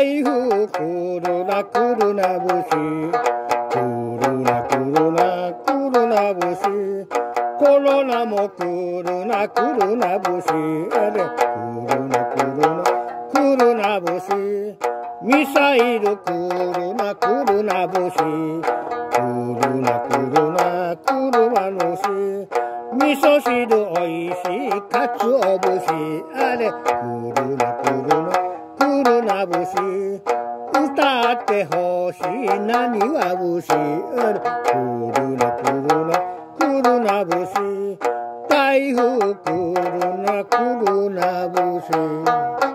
台風来るな来るな節来るな来るな来るな節コロナも来るな来るな節あれ来るな来るな来るな節ミサイル来るな来るな節来るな来るな来るな節味噌汁おいしいかつお節あれ来るな来るな来るな節歌ってほしいなにわ節あれ来るな来るな来るな節台風来るな来るな節